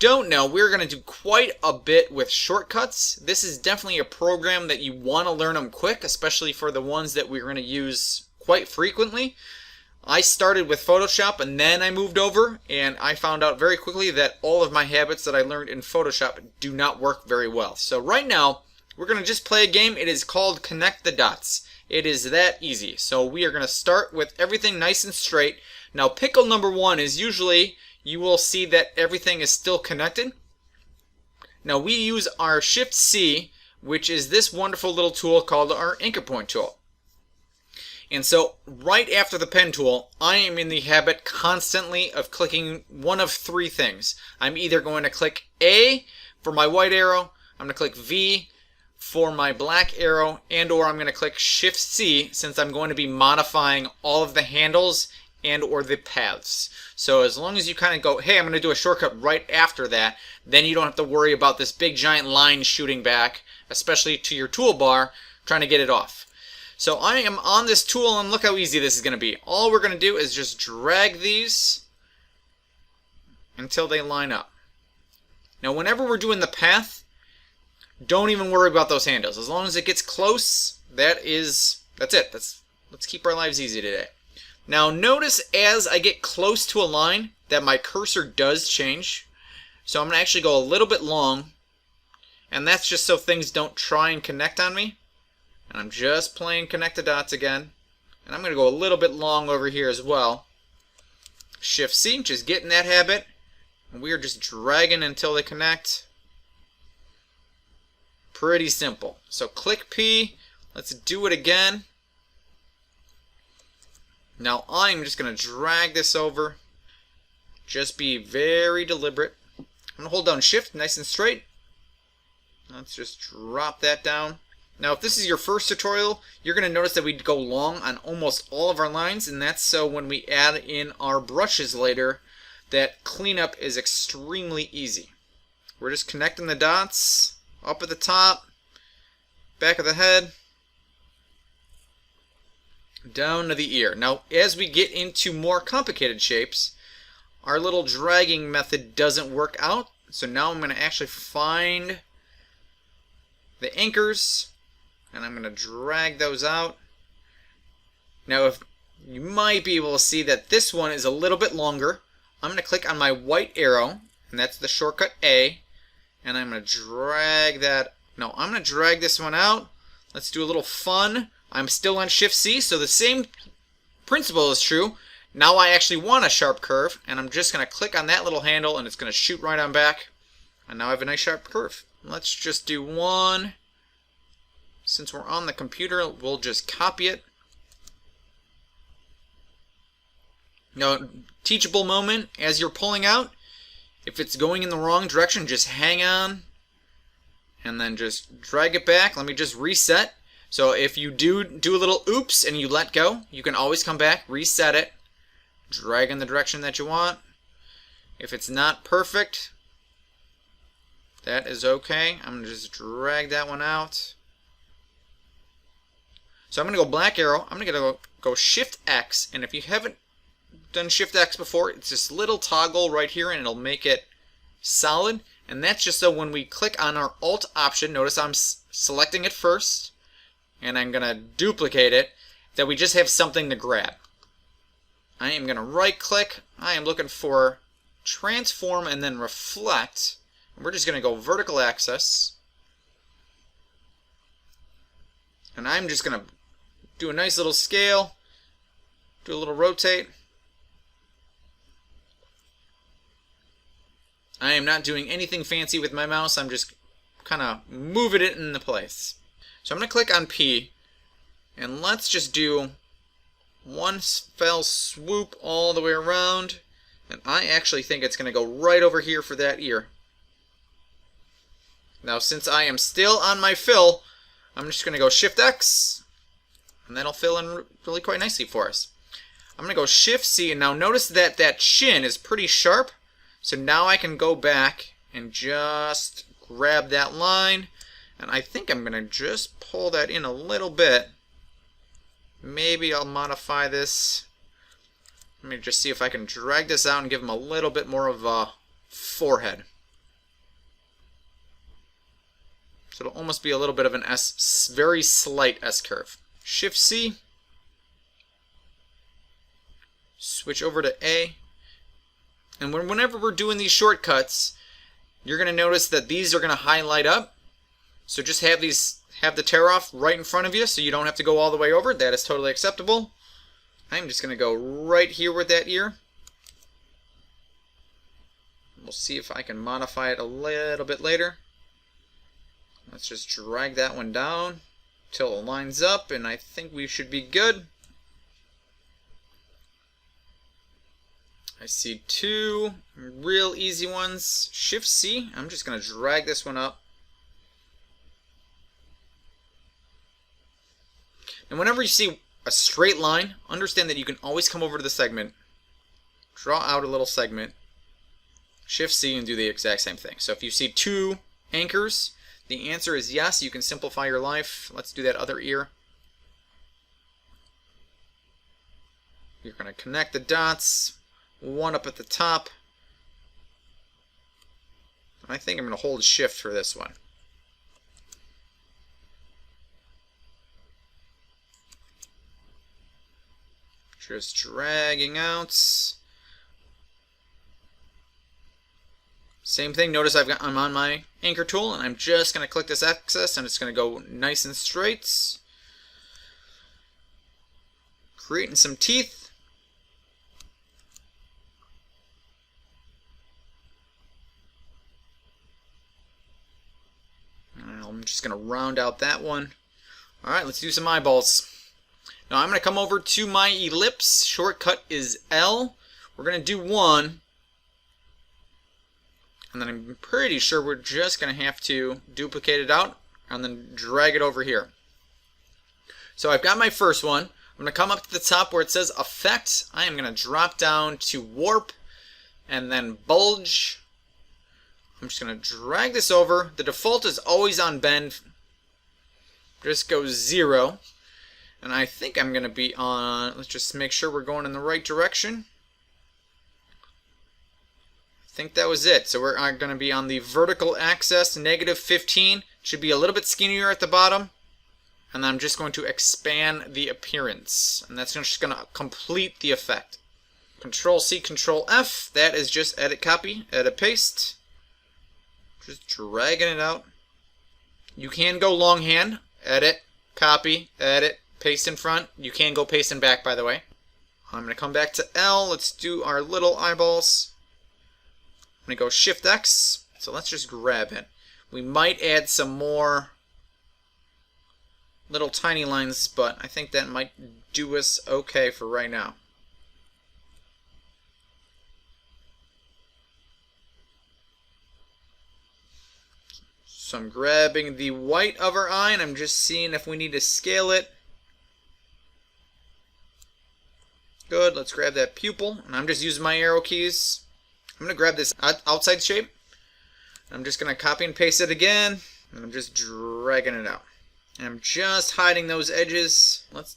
don't know, we're going to do quite a bit with shortcuts. This is definitely a program that you want to learn them quick, especially for the ones that we're going to use quite frequently. I started with Photoshop and then I moved over, and I found out very quickly that all of my habits that I learned in Photoshop do not work very well. So right now, we're going to just play a game. It is called Connect the Dots. It is that easy. So we are going to start with everything nice and straight. Now pickle number one is usually you will see that everything is still connected. Now we use our Shift C, which is this wonderful little tool called our anchor point tool. And so right after the pen tool, I am in the habit constantly of clicking one of three things. I'm either going to click A for my white arrow, I'm going to click V for my black arrow, and or I'm going to click Shift C since I'm going to be modifying all of the handles and or the paths. So as long as you kind of go, hey, I'm going to do a shortcut right after that, then you don't have to worry about this big giant line shooting back, especially to your toolbar, trying to get it off. So I am on this tool, and look how easy this is going to be. All we're going to do is just drag these until they line up. Now whenever we're doing the path, don't even worry about those handles. As long as it gets close, that's it. Let's keep our lives easy today. Now notice as I get close to a line that my cursor does change. So I'm going to actually go a little bit long, and that's just so things don't try and connect on me. And I'm just playing Connect the Dots again. And I'm going to go a little bit long over here as well. Shift C, just get in that habit. And we are just dragging until they connect. Pretty simple. So click P. Let's do it again. Now I'm just going to drag this over. Just be very deliberate. I'm going to hold down Shift nice and straight. Let's just drop that down. Now if this is your first tutorial, you're going to notice that we go long on almost all of our lines, and that's so when we add in our brushes later, that cleanup is extremely easy. We're just connecting the dots up at the top, back of the head, down to the ear. Now as we get into more complicated shapes, our little dragging method doesn't work out. So now I'm going to actually find the anchors, and I'm going to drag those out. Now if you might be able to see that this one is a little bit longer, I'm going to click on my white arrow, and that's the shortcut A, and I'm going to drag that. No, I'm going to drag this one out. Let's do a little fun. I'm still on Shift C, so the same principle is true. Now I actually want a sharp curve, and I'm just going to click on that little handle, and it's going to shoot right on back. And now I have a nice sharp curve. Let's just do one. Since we're on the computer, we'll just copy it. Now, teachable moment, as you're pulling out, if it's going in the wrong direction, just hang on and then just drag it back. Let me just reset. So if you do a little oops and you let go, you can always come back, reset it, drag in the direction that you want. If it's not perfect, that is okay. I'm going to just drag that one out. So I'm going to go black arrow. I'm going to go Shift X, and if you haven't done Shift X before, it's this little toggle right here, and it'll make it solid. And that's just so when we click on our Alt option, notice I'm selecting it first, and I'm going to duplicate it, that we just have something to grab. I am going to right click. I am looking for Transform and then Reflect. And we're just going to go Vertical Axis. And I'm just going to do a nice little scale, do a little rotate. I am not doing anything fancy with my mouse, I'm just kind of moving it into place. So I'm going to click on P, and let's just do one fell swoop all the way around, and I actually think it's going to go right over here for that ear. Now since I am still on my fill, I'm just going to go Shift X, and that'll fill in really quite nicely for us. I'm going to go Shift C, and now notice that that chin is pretty sharp, so now I can go back and just grab that line, and I think I'm going to just pull that in a little bit. Maybe I'll modify this. Let me just see if I can drag this out and give him a little bit more of a forehead. So it'll almost be a little bit of an S, very slight S curve. Shift C. Switch over to A. And whenever we're doing these shortcuts, you're going to notice that these are going to highlight up. So just have the tear off right in front of you so you don't have to go all the way over. That is totally acceptable. I'm just going to go right here with that ear. We'll see if I can modify it a little bit later. Let's just drag that one down till it lines up, and I think we should be good. I see two real easy ones. Shift C. I'm just going to drag this one up. And whenever you see a straight line, understand that you can always come over to the segment, draw out a little segment, Shift C, and do the exact same thing. So if you see two anchors, the answer is yes, you can simplify your life. Let's do that other ear. You're going to connect the dots, one up at the top. I think I'm going to hold Shift for this one. Just dragging out. Same thing. Notice I'm on my anchor tool, and I'm just going to click this axis, and it's going to go nice and straight. Creating some teeth. And I'm just going to round out that one. All right, let's do some eyeballs. Now I'm going to come over to my ellipse. Shortcut is L. We're going to do one. And then I'm pretty sure we're just going to have to duplicate it out and then drag it over here. So I've got my first one. I'm going to come up to the top where it says Effect. I am going to drop down to Warp and then Bulge. I'm just going to drag this over. The default is always on bend. Just go 0. And I think I'm going to be on, let's just make sure we're going in the right direction. I think that was it. So we're going to be on the vertical axis, -15. Should be a little bit skinnier at the bottom. And then I'm just going to expand the appearance. And that's just going to complete the effect. Control C, Control F. That is just edit copy, edit paste. Just dragging it out. You can go longhand, edit, copy, edit, paste in front. You can go paste in back, by the way. I'm going to come back to L. Let's do our little eyeballs. I'm going to go Shift X. So let's just grab it. We might add some more little tiny lines, but I think that might do us okay for right now. So I'm grabbing the white of our eye and I'm just seeing if we need to scale it. Good, let's grab that pupil, and I'm just using my arrow keys. I'm going to grab this outside shape. I'm just going to copy and paste it again, and I'm just dragging it out. And I'm just hiding those edges. Let's